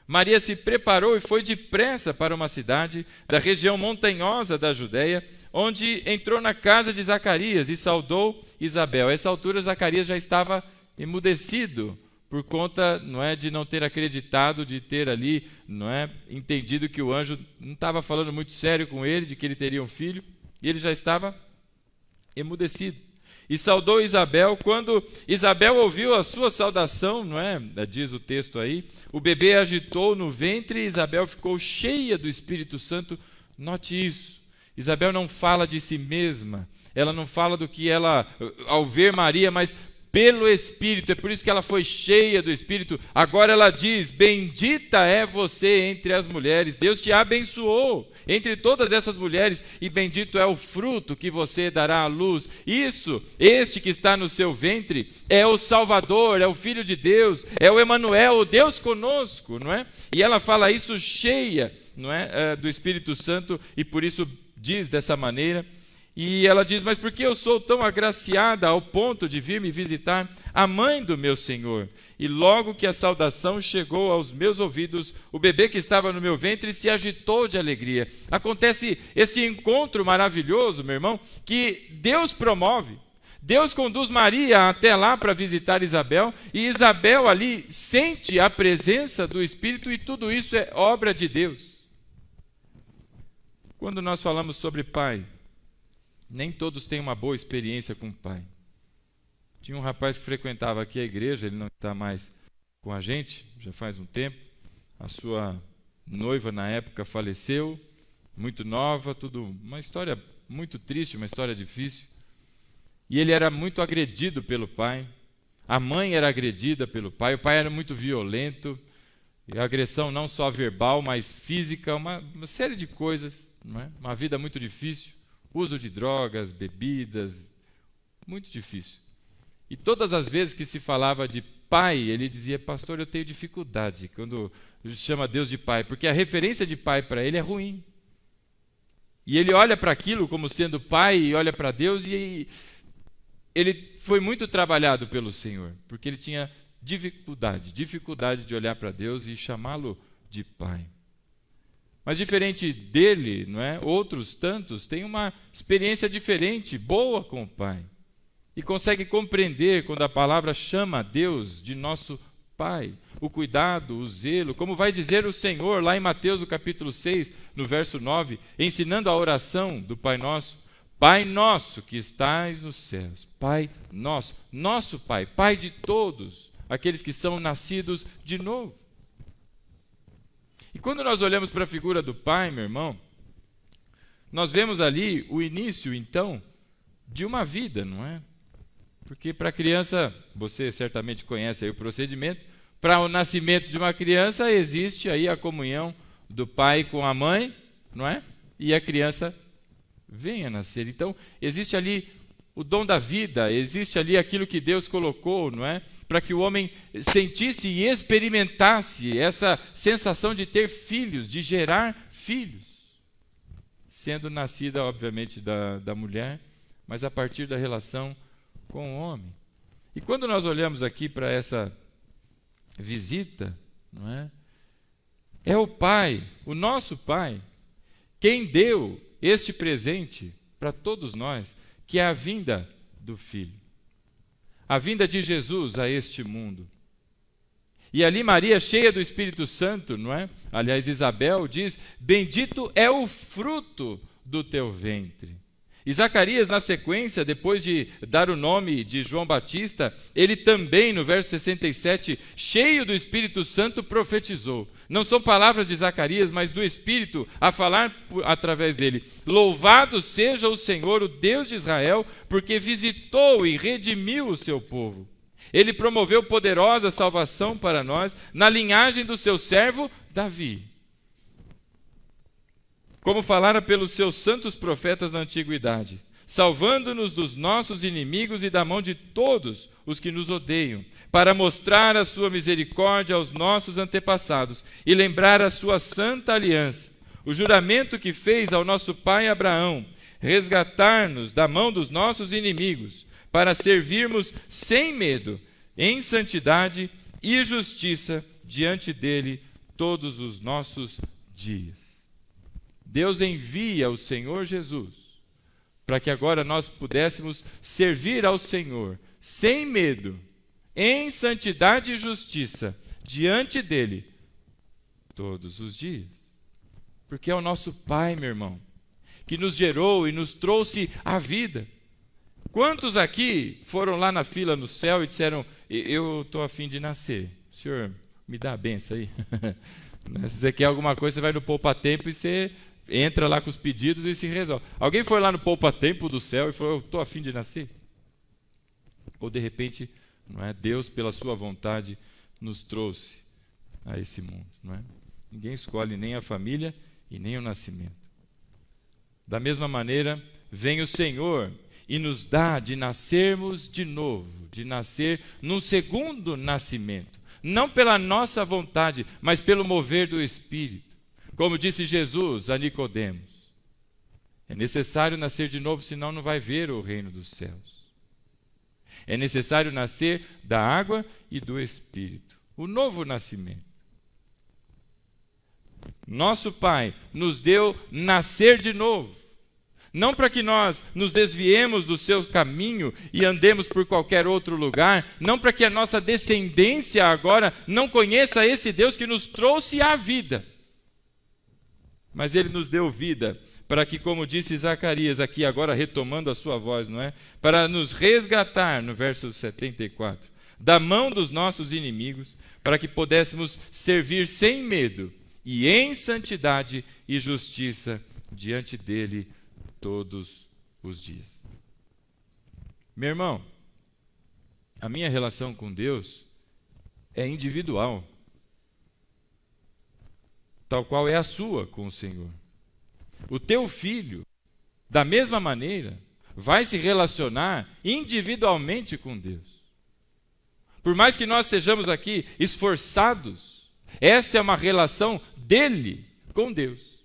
Maria se preparou e foi depressa para uma cidade da região montanhosa da Judéia, onde entrou na casa de Zacarias e saudou Isabel. A essa altura, Zacarias já estava emudecido, por conta, não é, de não ter acreditado, de ter ali, não é, entendido que o anjo não estava falando muito sério com ele, de que ele teria um filho, e ele já estava emudecido. E saudou Isabel. Quando Isabel ouviu a sua saudação, não é, diz o texto aí, o bebê agitou no ventre e Isabel ficou cheia do Espírito Santo. Note isso, Isabel não fala de si mesma, ela não fala do que ela, ao ver Maria, mas pelo Espírito, é por isso que ela foi cheia do Espírito. Agora ela diz, bendita é você entre as mulheres, Deus te abençoou entre todas essas mulheres, e bendito é o fruto que você dará à luz. Este que está no seu ventre, é o Salvador, é o Filho de Deus, é o Emanuel, o Deus conosco, não é? E ela fala isso cheia, não é, do Espírito Santo, e por isso diz dessa maneira. E ela diz, mas por que eu sou tão agraciada ao ponto de vir me visitar a mãe do meu Senhor? E logo que a saudação chegou aos meus ouvidos, o bebê que estava no meu ventre se agitou de alegria. Acontece esse encontro maravilhoso, meu irmão, que Deus promove. Deus conduz Maria até lá para visitar Isabel, e Isabel ali sente a presença do Espírito, e tudo isso é obra de Deus. Quando nós falamos sobre pai, nem todos têm uma boa experiência com o pai. Tinha um rapaz que frequentava aqui a igreja, ele não está mais com a gente, já faz um tempo. A sua noiva na época faleceu, muito nova, tudo uma história muito triste, uma história difícil. E ele era muito agredido pelo pai, a mãe era agredida pelo pai, o pai era muito violento, e a agressão não só verbal, mas física, uma série de coisas, não é? Uma vida muito difícil. Uso de drogas, bebidas, muito difícil. E todas as vezes que se falava de pai, ele dizia, pastor, eu tenho dificuldade quando chama Deus de pai, porque a referência de pai para ele é ruim. E ele olha para aquilo como sendo pai e olha para Deus, e ele foi muito trabalhado pelo Senhor, porque ele tinha dificuldade de olhar para Deus e chamá-lo de pai. Mas diferente dele, não é? Outros tantos têm uma experiência diferente, boa com o Pai. E consegue compreender quando a palavra chama Deus de nosso Pai. O cuidado, o zelo, como vai dizer o Senhor lá em Mateus, no capítulo 6, no verso 9, ensinando a oração do Pai Nosso. Pai nosso que estais nos céus, Pai nosso, nosso Pai, Pai de todos, aqueles que são nascidos de novo. E quando nós olhamos para a figura do Pai, meu irmão, nós vemos ali o início, então, de uma vida, não é? Porque para a criança, você certamente conhece aí o procedimento, para o nascimento de uma criança existe aí a comunhão do pai com a mãe, não é? E a criança vem a nascer. Então, existe ali o dom da vida, existe ali aquilo que Deus colocou, não é? Para que o homem sentisse e experimentasse essa sensação de ter filhos, de gerar filhos. Sendo nascida, obviamente, da mulher, mas a partir da relação com o homem. E quando nós olhamos aqui para essa visita, não é? É o Pai, o nosso Pai, quem deu este presente para todos nós, que é a vinda do Filho. A vinda de Jesus a este mundo. E ali Maria, cheia do Espírito Santo, não é? Aliás, Isabel diz, bendito é o fruto do teu ventre. E Zacarias, na sequência, depois de dar o nome de João Batista, ele também, no verso 67, cheio do Espírito Santo, profetizou. Não são palavras de Zacarias, mas do Espírito a falar através dele. Louvado seja o Senhor, o Deus de Israel, porque visitou e redimiu o seu povo. Ele promoveu poderosa salvação para nós, na linhagem do seu servo Davi, como falara pelos seus santos profetas na antiguidade, salvando-nos dos nossos inimigos e da mão de todos os que nos odeiam, para mostrar a sua misericórdia aos nossos antepassados e lembrar a sua santa aliança, o juramento que fez ao nosso pai Abraão, resgatar-nos da mão dos nossos inimigos, para servirmos sem medo, em santidade e justiça diante dele todos os nossos dias. Deus envia o Senhor Jesus para que agora nós pudéssemos servir ao Senhor sem medo, em santidade e justiça, diante dele, todos os dias. Porque é o nosso Pai, meu irmão, que nos gerou e nos trouxe a vida. Quantos aqui foram lá na fila no céu e disseram, eu estou a fim de nascer, o senhor me dá a benção aí? Se você quer alguma coisa, você vai no poupa-tempo e você entra lá com os pedidos e se resolve. Alguém foi lá no poupa-tempo do céu e falou, eu estou a fim de nascer? Ou de repente, não é, Deus, pela sua vontade, nos trouxe a esse mundo, não é? Ninguém escolhe nem a família e nem o nascimento. Da mesma maneira, vem o Senhor e nos dá de nascermos de novo, de nascer num segundo nascimento, não pela nossa vontade, mas pelo mover do Espírito. Como disse Jesus a Nicodemos, é necessário nascer de novo, senão não vai ver o reino dos céus. É necessário nascer da água e do Espírito, o novo nascimento. Nosso Pai nos deu nascer de novo, não para que nós nos desviemos do seu caminho e andemos por qualquer outro lugar, não para que a nossa descendência agora não conheça esse Deus que nos trouxe a vida. Mas ele nos deu vida para que, como disse Zacarias, aqui agora retomando a sua voz, não é? Para nos resgatar, no verso 74, da mão dos nossos inimigos, para que pudéssemos servir sem medo e em santidade e justiça diante dele todos os dias. Meu irmão, a minha relação com Deus é individual, tal qual é a sua com o Senhor. O teu filho, da mesma maneira, vai se relacionar individualmente com Deus. Por mais que nós sejamos aqui esforçados, essa é uma relação dele com Deus.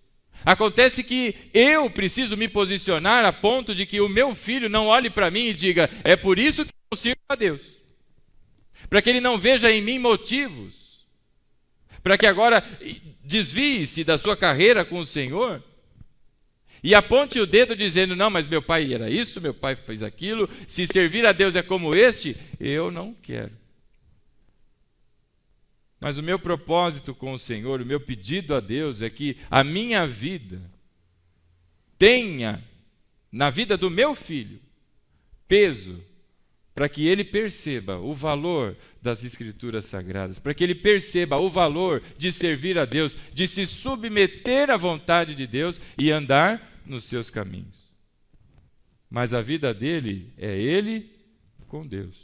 Acontece que eu preciso me posicionar a ponto de que o meu filho não olhe para mim e diga, é por isso que eu sirvo a Deus. Para que ele não veja em mim motivos. Para que agora desvie-se da sua carreira com o Senhor e aponte o dedo dizendo, não, mas meu pai era isso, meu pai fez aquilo, se servir a Deus é como este, eu não quero. Mas o meu propósito com o Senhor, o meu pedido a Deus é que a minha vida tenha, na vida do meu filho, peso, para que ele perceba o valor das Escrituras Sagradas, para que ele perceba o valor de servir a Deus, de se submeter à vontade de Deus e andar nos seus caminhos. Mas a vida dele é ele com Deus.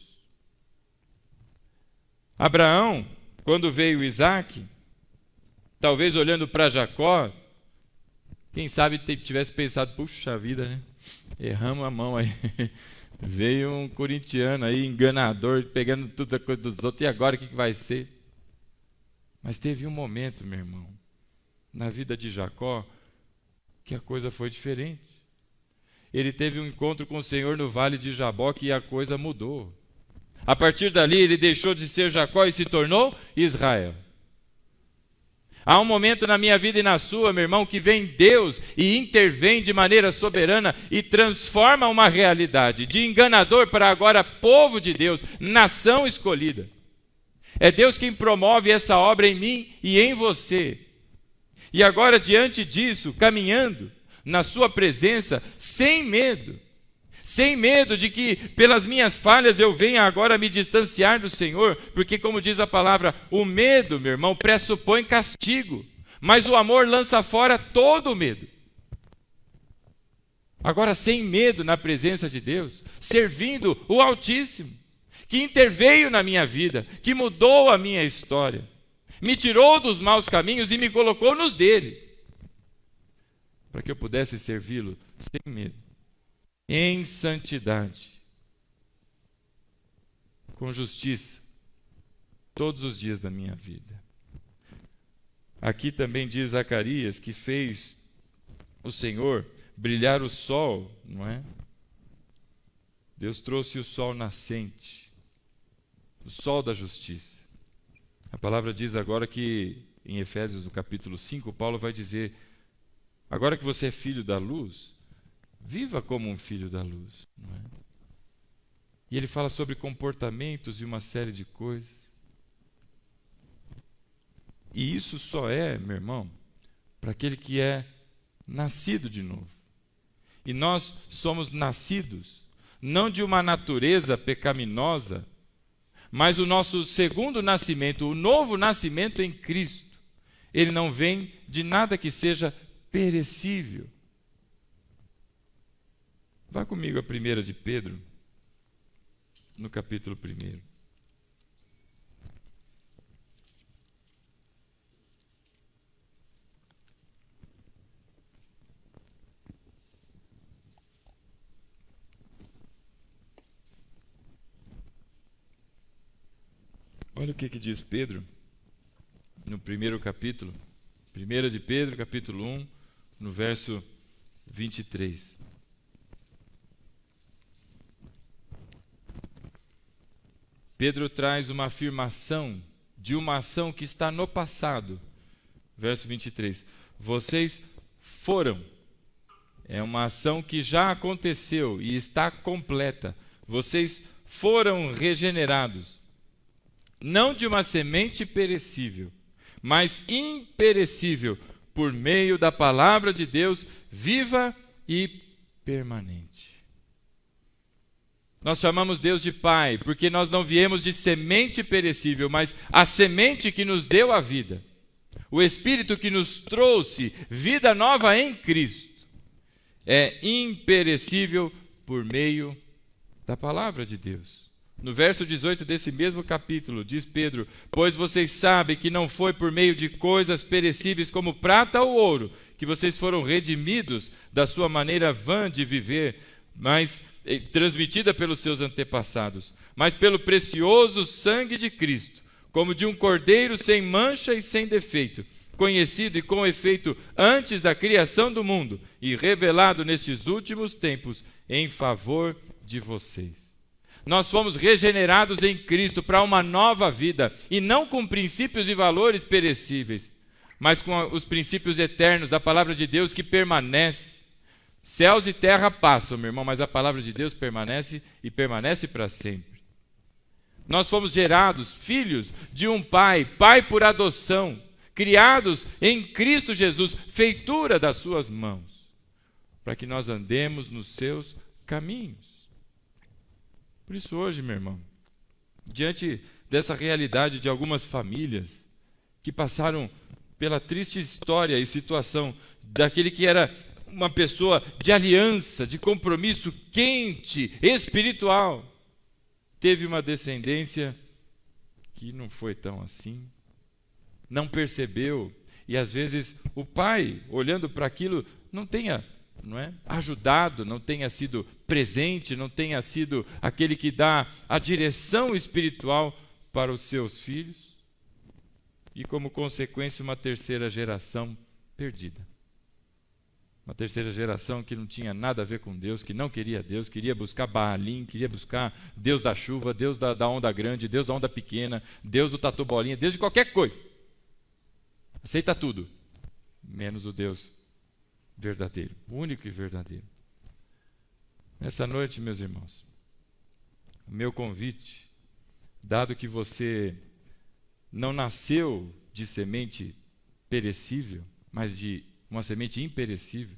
Abraão, quando veio Isaac, talvez olhando para Jacó, quem sabe tivesse pensado, puxa vida, né? Erramos a mão aí. Veio um corintiano aí, enganador, pegando tudo a coisa dos outros, e agora o que vai ser? Mas teve um momento, meu irmão, na vida de Jacó, que a coisa foi diferente. Ele teve um encontro com o Senhor no vale de Jaboque e a coisa mudou. A partir dali ele deixou de ser Jacó e se tornou Israel. Há um momento na minha vida e na sua, meu irmão, que vem Deus e intervém de maneira soberana e transforma uma realidade de enganador para agora povo de Deus, nação escolhida. É Deus quem promove essa obra em mim e em você. E agora, diante disso, caminhando na sua presença, sem medo de que pelas minhas falhas eu venha agora me distanciar do Senhor, porque como diz a palavra, o medo, meu irmão, pressupõe castigo, mas o amor lança fora todo o medo. Agora, sem medo na presença de Deus, servindo o Altíssimo, que interveio na minha vida, que mudou a minha história, me tirou dos maus caminhos e me colocou nos dele, para que eu pudesse servi-lo sem medo, em santidade, com justiça, todos os dias da minha vida. Aqui também diz Zacarias que fez o Senhor brilhar o sol, não é? Deus trouxe o sol nascente, o sol da justiça. A palavra diz agora que, em Efésios, no capítulo 5, Paulo vai dizer, agora que você é filho da luz, viva como um filho da luz. Não é? E ele fala sobre comportamentos e uma série de coisas. E isso só é, meu irmão, para aquele que é nascido de novo. E nós somos nascidos, não de uma natureza pecaminosa, mas o nosso segundo nascimento, o novo nascimento em Cristo, ele não vem de nada que seja perecível. Vá comigo a 1 de Pedro, no capítulo 1. Olha o que diz Pedro, no primeiro capítulo, 1 de Pedro, capítulo 1, no verso 23. Pedro traz uma afirmação de uma ação que está no passado. Verso 23. Vocês foram. É uma ação que já aconteceu e está completa. Vocês foram regenerados. Não de uma semente perecível, mas imperecível, por meio da palavra de Deus, viva e permanente. Nós chamamos Deus de Pai, porque nós não viemos de semente perecível, mas a semente que nos deu a vida. O Espírito que nos trouxe vida nova em Cristo é imperecível por meio da palavra de Deus. No verso 18 desse mesmo capítulo, diz Pedro, pois vocês sabem que não foi por meio de coisas perecíveis como prata ou ouro, que vocês foram redimidos da sua maneira vã de viver, mas transmitida pelos seus antepassados, mas pelo precioso sangue de Cristo, como de um cordeiro sem mancha e sem defeito, conhecido e com efeito antes da criação do mundo e revelado nestes últimos tempos em favor de vocês. Nós fomos regenerados em Cristo para uma nova vida, e não com princípios e valores perecíveis, mas com os princípios eternos da palavra de Deus que permanece. Céus e terra passam, meu irmão, mas a palavra de Deus permanece e permanece para sempre. Nós fomos gerados filhos de um pai, pai por adoção, criados em Cristo Jesus, feitura das suas mãos, para que nós andemos nos seus caminhos. Por isso hoje, meu irmão, diante dessa realidade de algumas famílias que passaram pela triste história e situação daquele que era uma pessoa de aliança, de compromisso quente, espiritual, teve uma descendência que não foi tão assim, não percebeu, e às vezes o pai, olhando para aquilo, não tenha ajudado, não tenha sido presente, não tenha sido aquele que dá a direção espiritual para os seus filhos, e como consequência uma terceira geração perdida. Uma terceira geração que não tinha nada a ver com Deus, que não queria Deus, queria buscar Baalim, queria buscar Deus da chuva, Deus da onda grande, Deus da onda pequena, Deus do tatu bolinha, Deus de qualquer coisa. Aceita tudo, menos o Deus verdadeiro, o único e verdadeiro. Nessa noite, meus irmãos, o meu convite, dado que você não nasceu de semente perecível, mas de uma semente imperecível,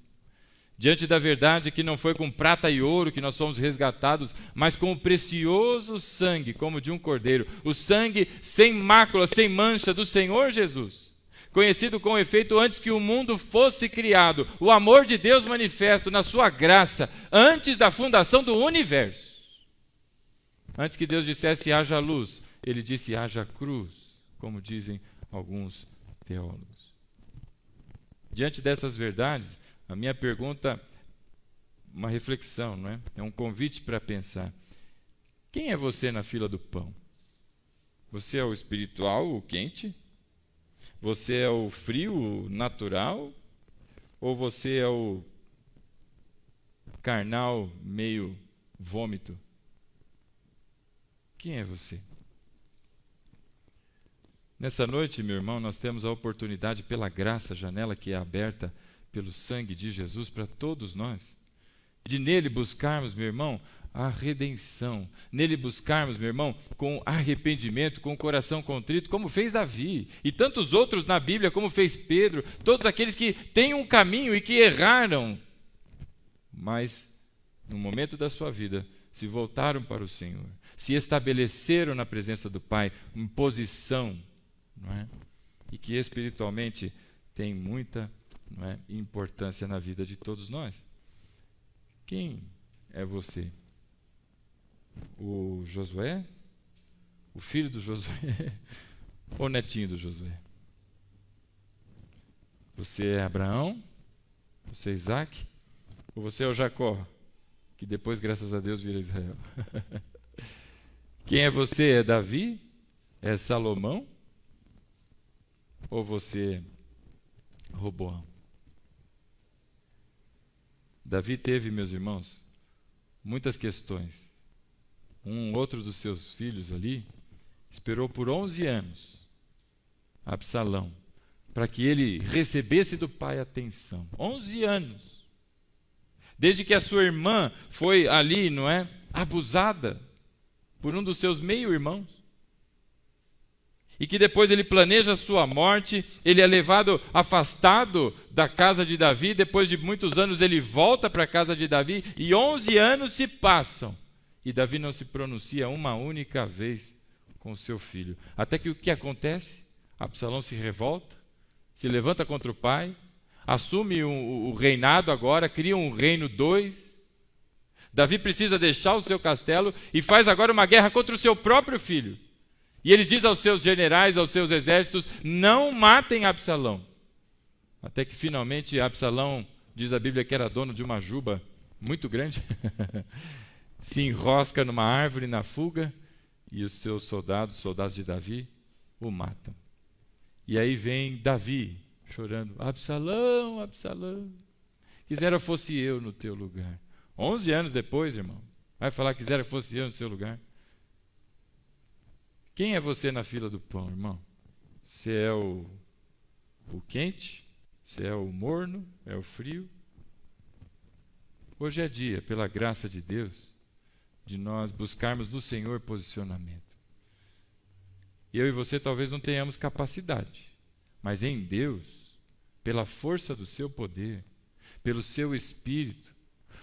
diante da verdade que não foi com prata e ouro que nós fomos resgatados, mas com o precioso sangue, como de um cordeiro, o sangue sem mácula, sem mancha do Senhor Jesus, conhecido com efeito antes que o mundo fosse criado, o amor de Deus manifesto na sua graça, antes da fundação do universo. Antes que Deus dissesse haja luz, ele disse haja cruz, como dizem alguns teólogos. Diante dessas verdades, a minha pergunta, uma reflexão, não é? É um convite para pensar. Quem é você na fila do pão? Você é o espiritual, o quente? Você é o frio, o natural? Ou você é o carnal, meio vômito? Quem é você? Nessa noite, meu irmão, nós temos a oportunidade, pela graça, a janela que é aberta pelo sangue de Jesus para todos nós, de nele buscarmos, meu irmão, a redenção, nele buscarmos, meu irmão, com arrependimento, com o coração contrito, como fez Davi, e tantos outros na Bíblia, como fez Pedro, todos aqueles que têm um caminho e que erraram, mas no momento da sua vida se voltaram para o Senhor, se estabeleceram na presença do Pai, em posição, não é? E que espiritualmente tem muita, não é, importância na vida de todos nós. Quem é você? O Josué? O filho do Josué? Ou o netinho do Josué? Você é Abraão? Você é Isaac? Ou você é o Jacó, que depois, graças a Deus, vira Israel? Quem é você? É Davi? É Salomão? Ou você é Roboão? Davi teve, meus irmãos, muitas questões. Outro dos seus filhos ali esperou por 11 anos Absalão, para que ele recebesse do pai atenção. 11 anos. Desde que a sua irmã foi ali, não é, abusada por um dos seus meio-irmãos. E que depois ele planeja a sua morte, ele é levado, afastado da casa de Davi, depois de muitos anos ele volta para a casa de Davi, e 11 anos se passam, e Davi não se pronuncia uma única vez com seu filho. Até que o que acontece? Absalão se revolta, se levanta contra o pai, assume o reinado agora, cria um reino 2. Davi precisa deixar o seu castelo e faz agora uma guerra contra o seu próprio filho. E ele diz aos seus generais, aos seus exércitos, não matem Absalão. Até que finalmente Absalão, diz a Bíblia que era dono de uma juba muito grande, se enrosca numa árvore na fuga, e os seus soldados de Davi, o matam. E aí vem Davi chorando, Absalão, Absalão, quisera fosse eu no teu lugar. 11 anos depois, irmão, vai falar quisera fosse eu no seu lugar. Quem é você na fila do pão, irmão? Você é o o quente, se é o morno, é o frio. Hoje é dia, pela graça de Deus, de nós buscarmos no Senhor posicionamento. E eu e você talvez não tenhamos capacidade, mas em Deus, pela força do seu poder, pelo seu Espírito,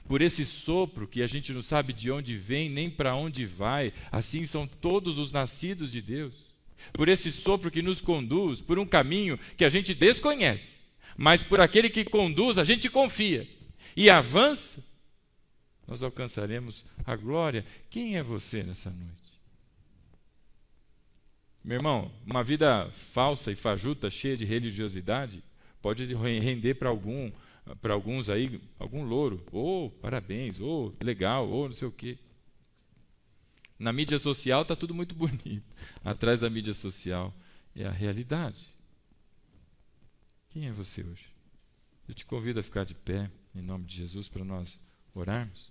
por esse sopro que a gente não sabe de onde vem nem para onde vai, assim são todos os nascidos de Deus, por esse sopro que nos conduz por um caminho que a gente desconhece, mas por aquele que conduz a gente confia e avança, nós alcançaremos a glória. Quem é você nessa noite? Meu irmão, uma vida falsa e fajuta, cheia de religiosidade, pode render para alguns aí, algum louro, ou parabéns, ou legal, ou não sei o quê. Na mídia social está tudo muito bonito. Atrás da mídia social é a realidade. Quem é você hoje? Eu te convido a ficar de pé, em nome de Jesus, para nós orarmos.